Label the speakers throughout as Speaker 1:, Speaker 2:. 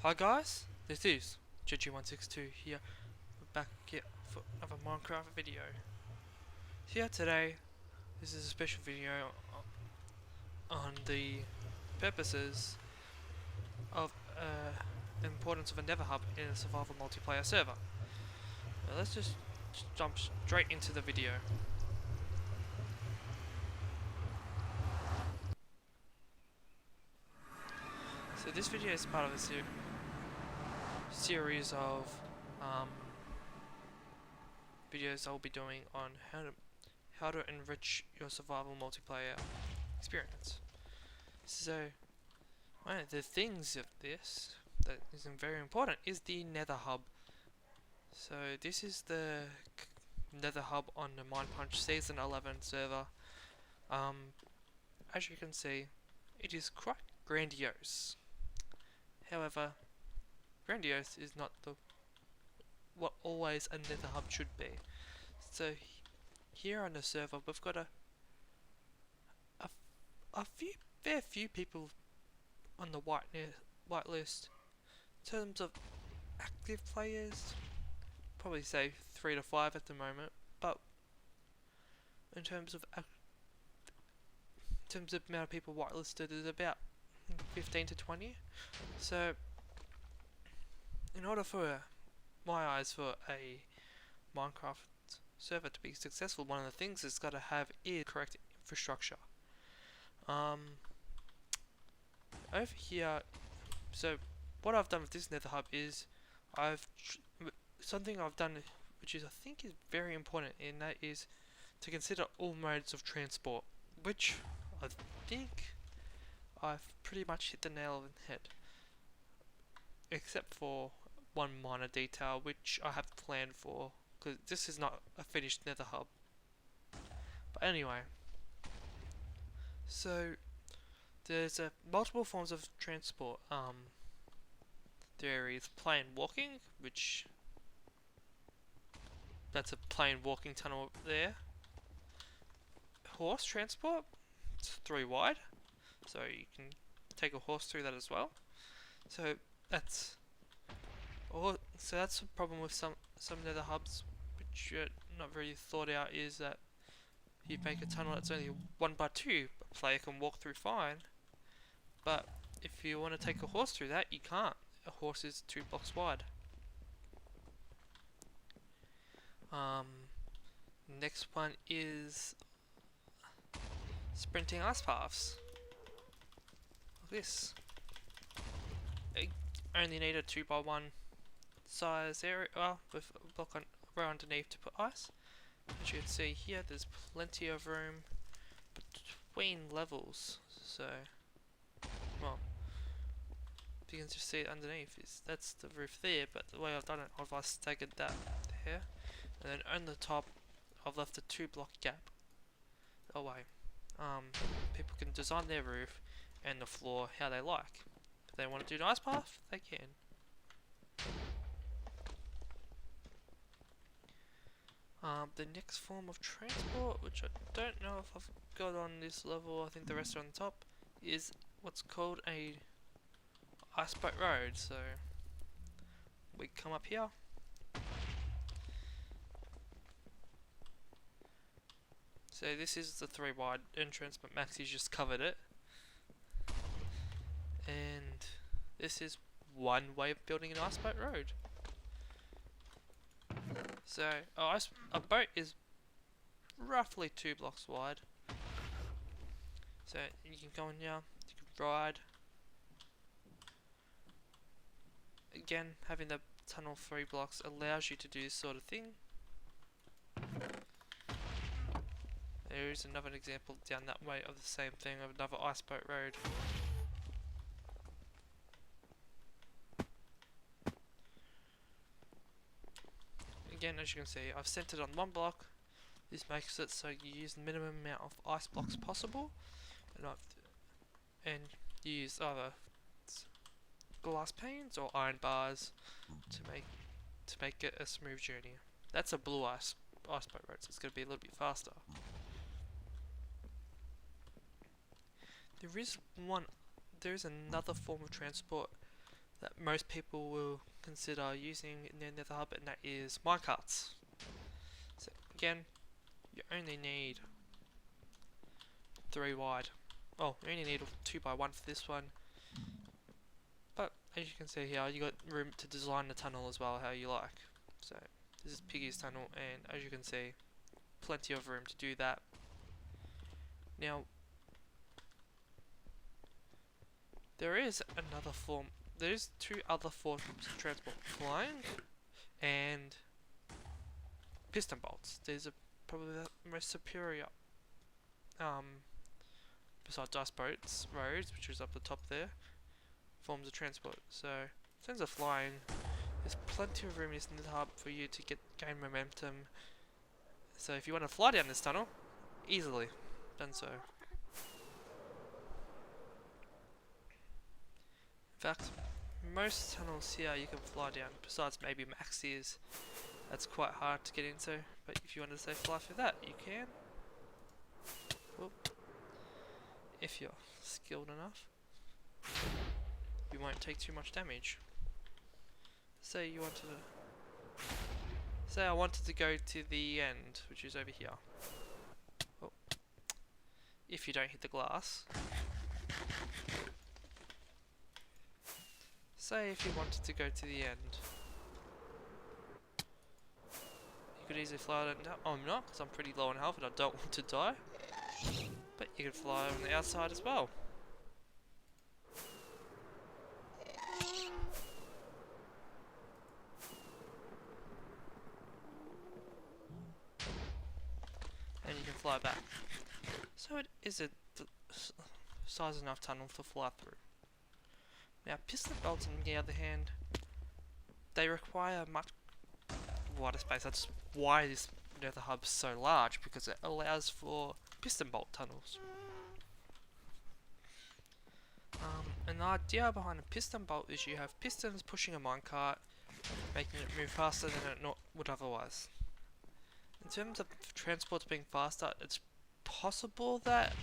Speaker 1: Hi guys, this is GG162 here. We're back here for another Minecraft video. Here today, this is a special video on the purposes of the importance of a Nether Hub in a survival multiplayer server. Now let's just jump straight into the video. So this video is part of a series of videos I'll be doing on how to enrich your survival multiplayer experience. So one of the things of this that is very important is the Nether Hub. So this is the Nether Hub on the Mind Punch Season 11 server. As you can see, it is quite grandiose. However, grandiose is not what always a Nether Hub should be. So here on the server, we've got a fair few people on the whitelist. In terms of active players, probably say 3 to 5 at the moment. But in terms of amount of people whitelisted, is about 15 to 20. So, in order for my eyes for a Minecraft server to be successful, one of the things it's got to have is correct infrastructure. Over here, so what I've done with this Nether Hub is something I've done which is I think is very important, and that is to consider all modes of transport, which I think I've pretty much hit the nail on the head, except for one minor detail which I have planned for, because this is not a finished Nether Hub. But anyway, so there's multiple forms of transport. There is plain walking, which that's a plain walking tunnel there. Horse transport, it's 3 wide, so you can take a horse through that as well. So that's the problem with some Nether Hubs, which are not very thought out, is that you make a tunnel that's only 1x2, a player can walk through fine. But if you want to take a horse through that, you can't. A horse is 2 blocks wide. Next one is sprinting ice paths. Like this. You only need a 2x1 size area, with a block row underneath to put ice. As you can see here, there's plenty of room between levels. So, well, you can just see it underneath. That's the roof there, but the way I've done it, I've staggered that there, and then on the top, I've left a 2-block gap. That way, people can design their roof and the floor how they like. If they want to do an ice path, they can. The next form of transport, which I don't know if I've got on this level, I think the rest are on the top, is what's called a ice boat road. So we come up here. So this is the 3 wide entrance, but Maxi's just covered it. And this is one way of building an ice boat road. So a boat is roughly 2 blocks wide. So you can go in here, you can ride. Again, having the tunnel 3 blocks allows you to do this sort of thing. There is another example down that way of the same thing, of another ice boat road. Again, as you can see, I've centered on 1 block. This makes it so you use the minimum amount of ice blocks possible, and you use either glass panes or iron bars to make it a smooth journey. That's a blue ice boat road, so it's going to be a little bit faster. There is another form of transport that most people will consider using in their Nether Hub, and that is minecarts. So again, you only need 3 wide. Oh, you only need 2 by 1 for this one. But as you can see here, you got room to design the tunnel as well how you like. So this is Piggy's tunnel, and as you can see, plenty of room to do that. Now, there's 2 other forms of transport: flying and piston bolts. These are probably the most superior, besides ice boats, roads, which is up the top there, forms of transport. So, in terms of flying, there's plenty of room in the hub for you to gain momentum. So if you want to fly down this tunnel, easily done so. In fact, most tunnels here you can fly down, besides maybe Max's. That's quite hard to get into, but if you want to say fly through that, you can. Whoop. If you're skilled enough, you won't take too much damage. Say I wanted to go to the end, which is over here. Oh. If you don't hit the glass. Say if you wanted to go to the end, you could easily fly on. Oh, I'm not, because I'm pretty low on health and I don't want to die. But you can fly on the outside as well. And you can fly back. So it is a size enough tunnel to fly through. Now piston bolts on the other hand, they require much wider space. That's why this Nether Hub is so large, because it allows for piston bolt tunnels. And the idea behind a piston bolt is you have pistons pushing a minecart, making it move faster than it would otherwise. In terms of transports being faster, it's possible that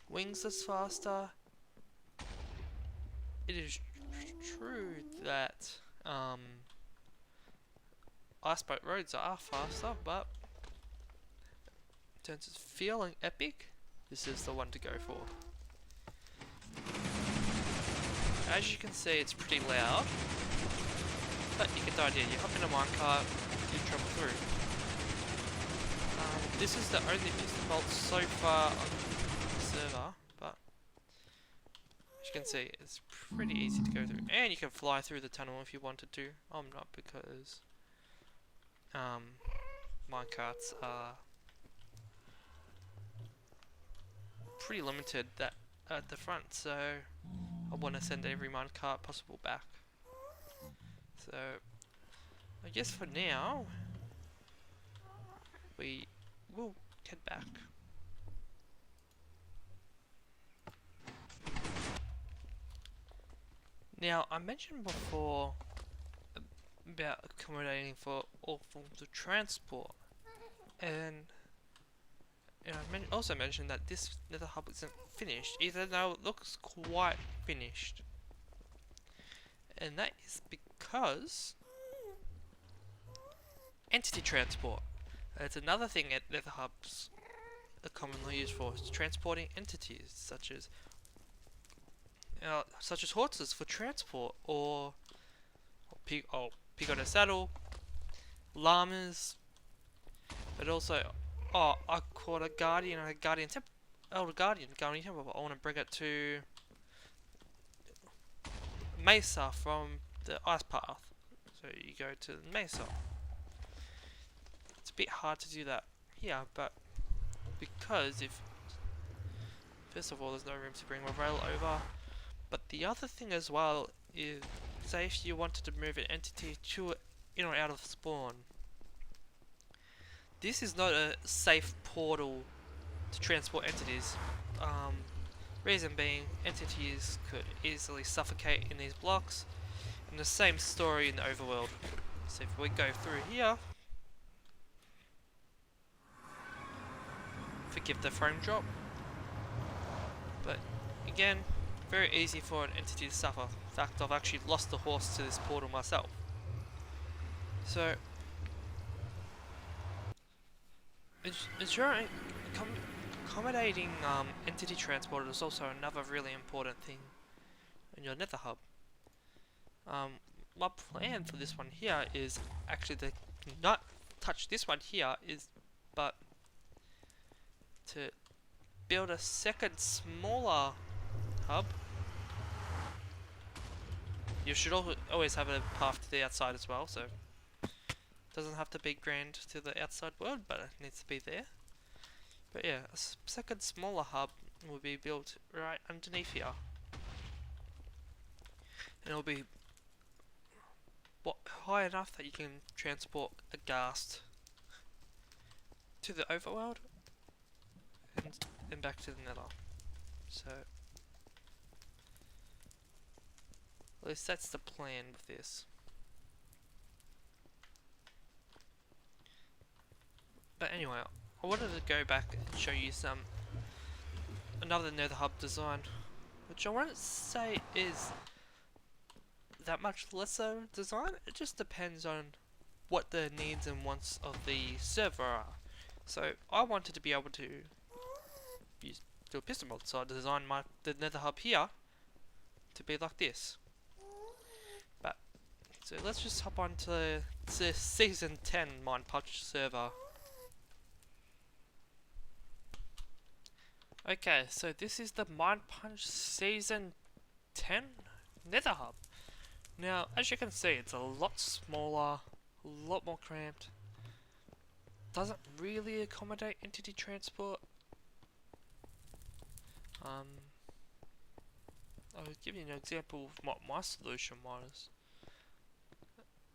Speaker 1: wings is faster. It is true that iceboat roads are faster, but in terms of feeling epic, this is the one to go for. As you can see, it's pretty loud, but you get the idea. You hop in a minecart, you travel through. This is the only piston bolt so far on the server, but as you can see, it's pretty easy to go through. And you can fly through the tunnel if you wanted to. I'm not, because minecarts are pretty limited at the front, so I want to send every minecart possible back. So I guess for now we will head back. Now I mentioned before about accommodating for all forms of transport, and I also mentioned that this Nether Hub isn't finished, even though it looks quite finished. And that is because entity transport. It's another thing that Nether Hubs are commonly used for, is transporting entities such as horses for transport, or pig on a saddle, llamas, but also I caught a guardian and a elder guardian temple, but I want to bring it to Mesa from the ice path. So you go to Mesa. It's a bit hard to do that here, but because first of all, there's no room to bring my rail over, but the other thing as well is, say if you wanted to move an entity to in or out of spawn, this is not a safe portal to transport entities. Reason being, entities could easily suffocate in these blocks, and the same story in the overworld. So if we go through here, forgive the frame drop, but again, very easy for an entity to suffer. In fact, I've actually lost the horse to this portal myself. So, ensuring accommodating entity transport is also another really important thing in your Nether Hub. My plan for this one here is actually to not touch this one here, but to build a second smaller hub. You should always have a path to the outside as well, so it doesn't have to be grand to the outside world, but it needs to be there. But yeah, a second smaller hub will be built right underneath here. And it'll be high enough that you can transport a ghast to the overworld and back to the nether. So, at least that's the plan with this. But anyway, I wanted to go back and show you another Nether Hub design, which I won't say is that much lesser design. It just depends on what the needs and wants of the server are. So I wanted to be able to do a piston mod, so I designed the Nether Hub here to be like this. But so let's just hop on to the Season 10 Mind Punch server. Okay, so this is the Mind Punch Season 10 Nether Hub. Now, as you can see, it's a lot smaller, a lot more cramped. Doesn't really accommodate entity transport. I'll give you an example of what my solution was.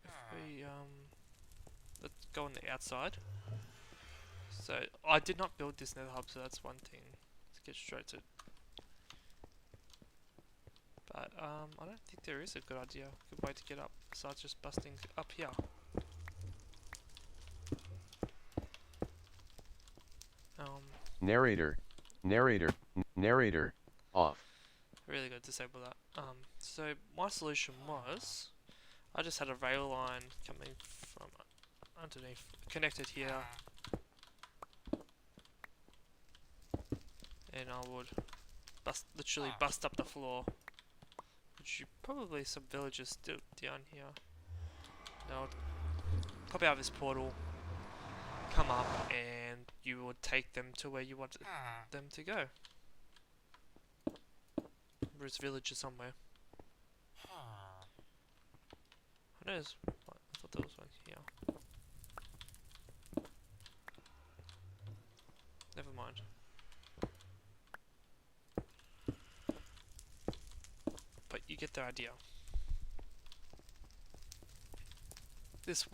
Speaker 1: If we, let's go on the outside. So, I did not build this Nether Hub, so that's one thing. Let's get straight to it. But, I don't think there is a good way to get up, besides just busting up here.
Speaker 2: Narrator, off.
Speaker 1: Really gotta disable that. So my solution was, I just had a rail line coming from underneath, connected here, and I would literally bust up the floor, which probably some villagers still down here. Now I'd pop out of this portal, come up, and you would take them to where you wanted them to go. There's villagers somewhere. Who knows? I thought there was one here. Never mind. But you get the idea. This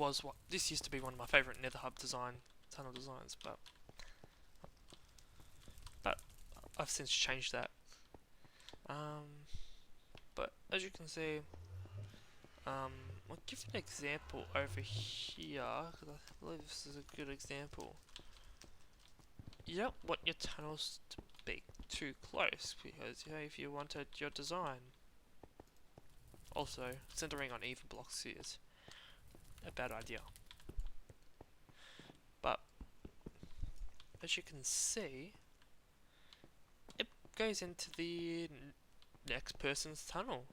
Speaker 1: used to be one of my favourite Nether Hub tunnel designs, but I've since changed that. But as you can see, I'll give you an example over here, because I believe this is a good example. You don't want your tunnels to be too close, because if you wanted your design, also centering on even blocks is a bad idea. But as you can see, it goes into the next person's tunnel.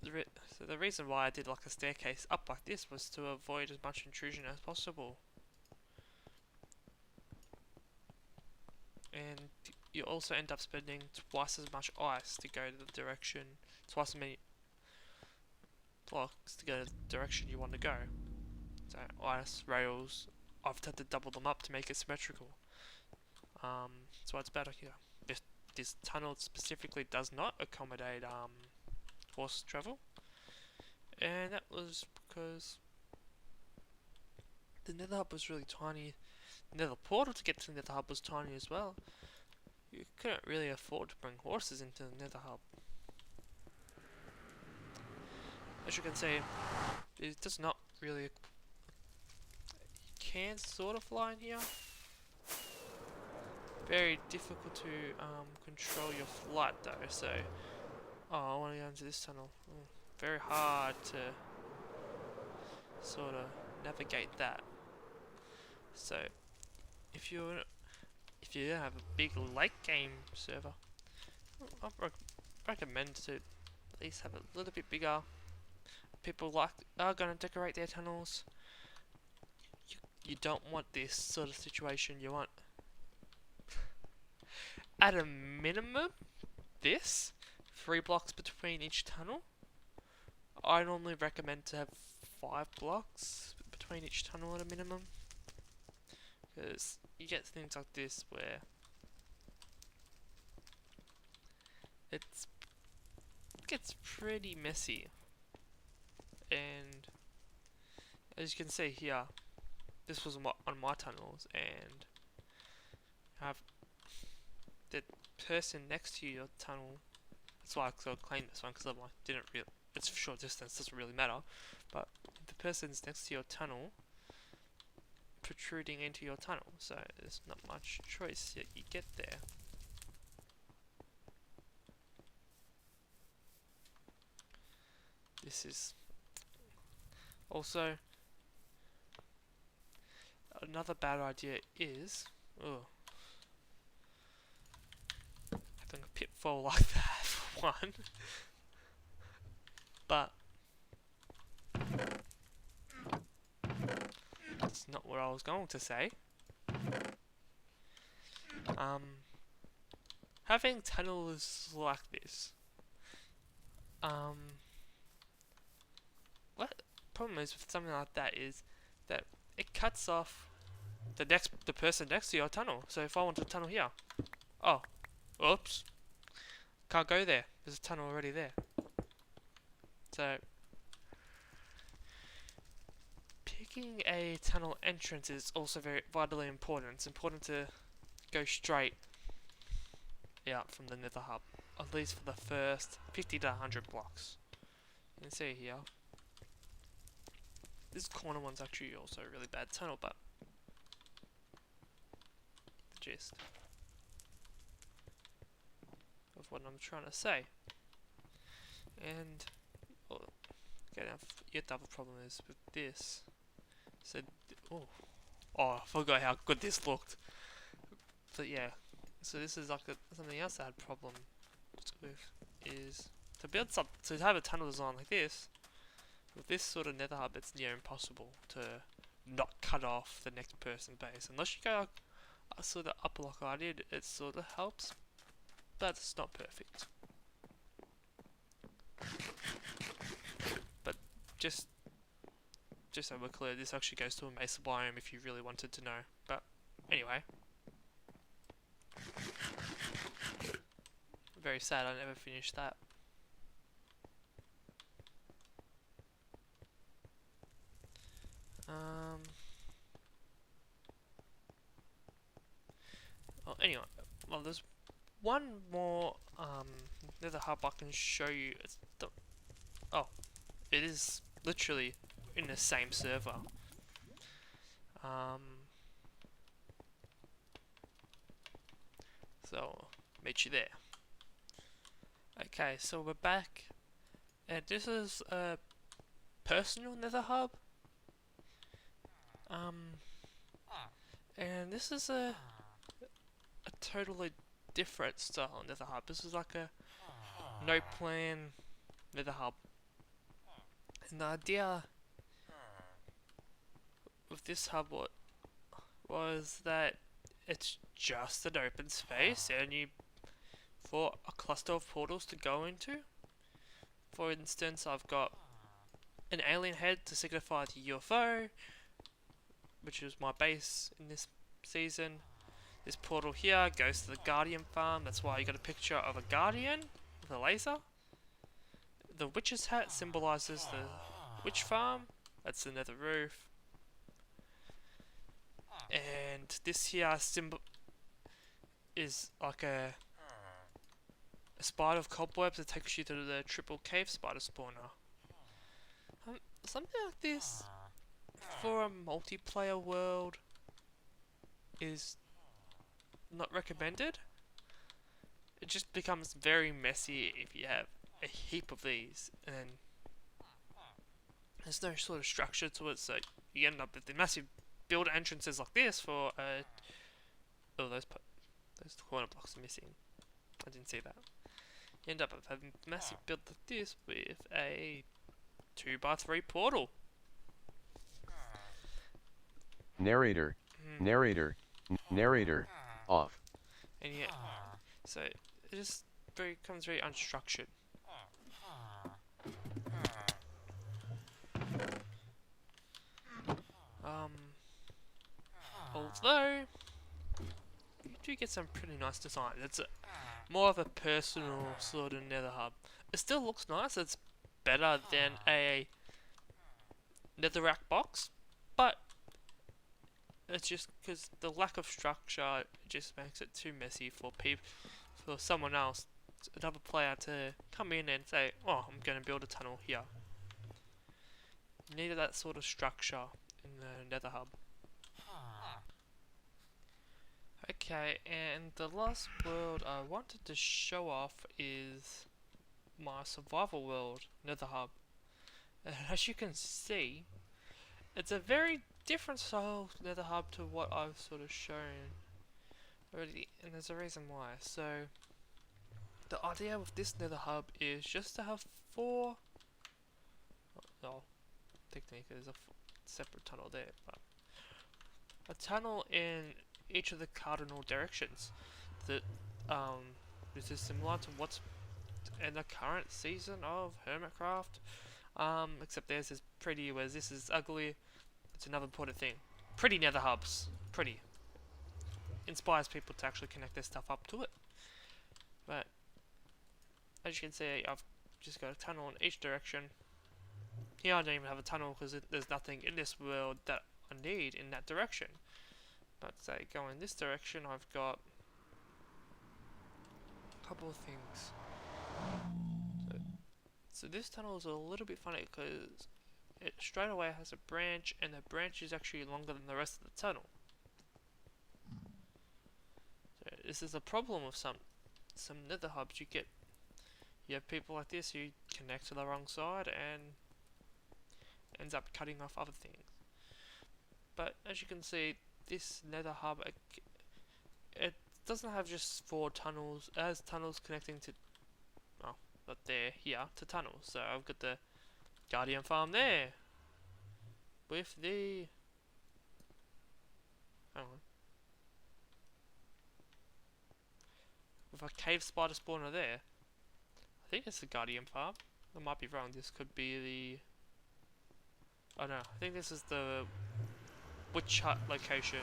Speaker 1: So the reason why I did like a staircase up like this was to avoid as much intrusion as possible. And you also end up spending twice as much ice to go to the direction, twice as many blocks to go to the direction you want to go. So ice, rails, I've had to double them up to make it symmetrical. So it's better here. This tunnel specifically does not accommodate horse travel, and that was because the Nether Hub was really tiny. The Nether portal to get to the Nether Hub was tiny as well. You couldn't really afford to bring horses into the Nether Hub. As you can see, it does not really. You can sort of fly in here, very difficult to control your flight though. So, oh, I want to go into this tunnel. Very hard to sort of navigate that. So, if you have a big late game server, I recommend to at least have a little bit bigger. People are going to decorate their tunnels. You don't want this sort of situation. You want, at a minimum, this 3 blocks between each tunnel. I normally recommend to have 5 blocks between each tunnel at a minimum, because you get things like this where it gets pretty messy. And as you can see here, this was on my tunnels, and have the person next to your tunnel. That's why I sort of claimed this one, because I'm like, it's short distance, doesn't really matter. But the person's next to your tunnel, protruding into your tunnel, so there's not much choice yet you get there. This is also another bad idea is having a pitfall like that for one. But that's not what I was going to say. Having tunnels like this, what problem is with something like that is that it cuts off the person next to your tunnel. So if I want to tunnel here, oh, oops, can't go there. There's a tunnel already there. So picking a tunnel entrance is also very vitally important. It's important to go straight out from the Nether Hub, at least for the first 50 to 100 blocks. You can see here, this corner one's actually also a really bad tunnel, but the gist of what I'm trying to say. And okay, now yet the other problem is with this. So I forgot how good this looked. But yeah, so this is like something else I had problem with, is to build to have a tunnel design like this. With this sort of Nether Hub, it's near impossible to not cut off the next person's base. Unless you go sort of up like I did, it sort of helps, but it's not perfect. But just so we're clear, this actually goes to a mesa biome if you really wanted to know. But anyway, very sad I never finished that. Well, anyway, there's one more Nether Hub I can show you. It is literally in the same server. So meet you there. Okay, so we're back, and this is a personal Nether Hub. And this is a totally different style Nether Hub. This is like a no plan Nether Hub. And the idea with this hub was that it's just an open space, and for a cluster of portals to go into. For instance, I've got an alien head to signify the UFO, which is my base in this season. This portal here goes to the Guardian farm. That's why you got a picture of a Guardian with a laser. The witch's hat symbolizes the witch farm. That's the Nether roof. And this here symbol is like a spider of cobwebs that takes you to the triple cave spider spawner. Something like this for a multiplayer world is not recommended. It just becomes very messy if you have a heap of these, and there's no sort of structure to it, so you end up with the massive build entrances like this for oh, those corner blocks are missing. I didn't see that. You end up with having a massive build like this with a 2x3 portal.
Speaker 2: Narrator, narrator, narrator, off.
Speaker 1: And yeah, so it just becomes very unstructured. Although you do get some pretty nice design. It's more of a personal sort of Nether Hub. It still looks nice. It's better than a netherrack box, but it's just because the lack of structure just makes it too messy for someone else, another player, to come in and say, "Oh, I'm going to build a tunnel here." You need that sort of structure in the Nether Hub. Okay, and the last world I wanted to show off is my survival world, Nether Hub. As you can see, it's a very different style Nether Hub to what I've sort of shown already, and there's a reason why. So, the idea with this Nether Hub is just to have 4. Well, technically there's a separate tunnel there, but a tunnel in each of the cardinal directions. That this is similar to what's in the current season of Hermitcraft, except theirs is pretty, whereas this is ugly. It's another important thing. Pretty Nether Hubs, pretty. Inspires people to actually connect their stuff up to it. But as you can see, I've just got a tunnel in each direction. Here I don't even have a tunnel because there's nothing in this world that I need in that direction. But say go in this direction, I've got a couple of things. So this tunnel is a little bit funny because it straight away has a branch, and the branch is actually longer than the rest of the tunnel. So this is a problem with some Nether Hubs. You have people like this who connect to the wrong side and ends up cutting off other things. But as you can see, this Nether Hub, it doesn't have just 4 tunnels. It has tunnels connecting to, oh, but they're here to tunnels. So I've got the Guardian Farm there with the, hang on, with a cave spider spawner there. I think it's the Guardian Farm. I might be wrong. This could be the, oh no, I think this is the witch hut location,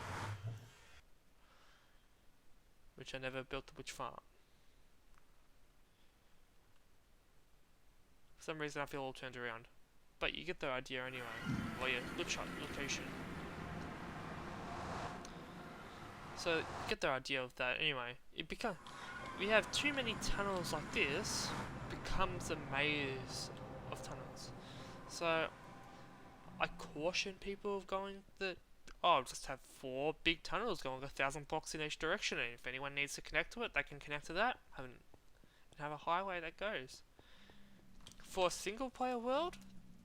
Speaker 1: which I never built the witch farm. For some reason I feel all turned around. But you get the idea anyway. Well, yeah, witch hut location. So, you get the idea of that anyway. We have too many tunnels like this, it becomes a maze of tunnels. So, I caution people of going I'll just have 4 big tunnels going 1,000 blocks in each direction, and if anyone needs to connect to it, they can connect to that, and have a highway that goes. For a single player world,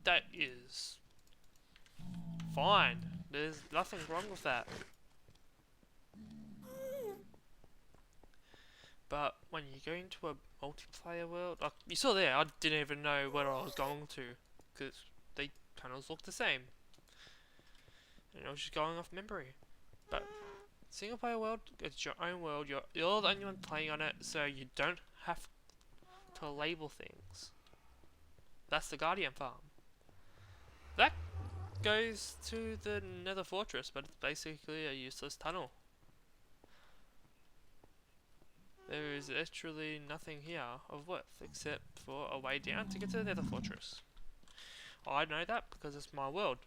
Speaker 1: that is fine. There's nothing wrong with that. But when you go into a multiplayer world, like you saw there, I didn't even know where I was going to, because the tunnels look the same. And I was just going off memory. But single player world, it's your own world, you're the only one playing on it, so you don't have to label things. That's the Guardian Farm. That goes to the Nether Fortress, but it's basically a useless tunnel. There is literally nothing here of worth except for a way down to get to the Nether Fortress. I know that because it's my world.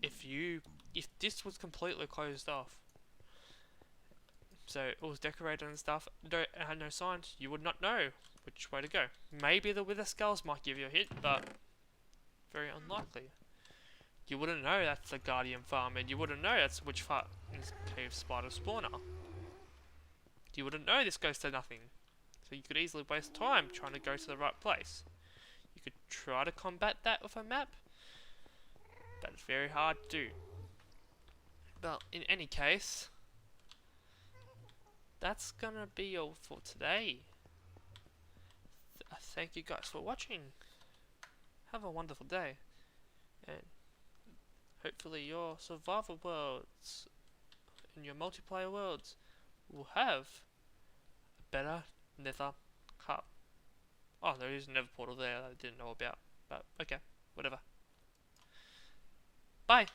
Speaker 1: If this was completely closed off, so it was decorated and stuff, it had no signs, you would not know which way to go. Maybe the Wither Skulls might give you a hint, but very unlikely. You wouldn't know that's the Guardian Farm, and you wouldn't know that's which part is Cave Spider Spawner. you wouldn't know this goes to nothing. So you could easily waste time trying to go to the right place. You could try to combat that with a map, but it's very hard to do. But in any case, that's gonna be all for today. Thank you guys for watching. Have a wonderful day, and hopefully your survival worlds and your multiplayer worlds will have a better Nether Hub. Oh, there is a Nether portal there that I didn't know about, but okay, whatever. Bye!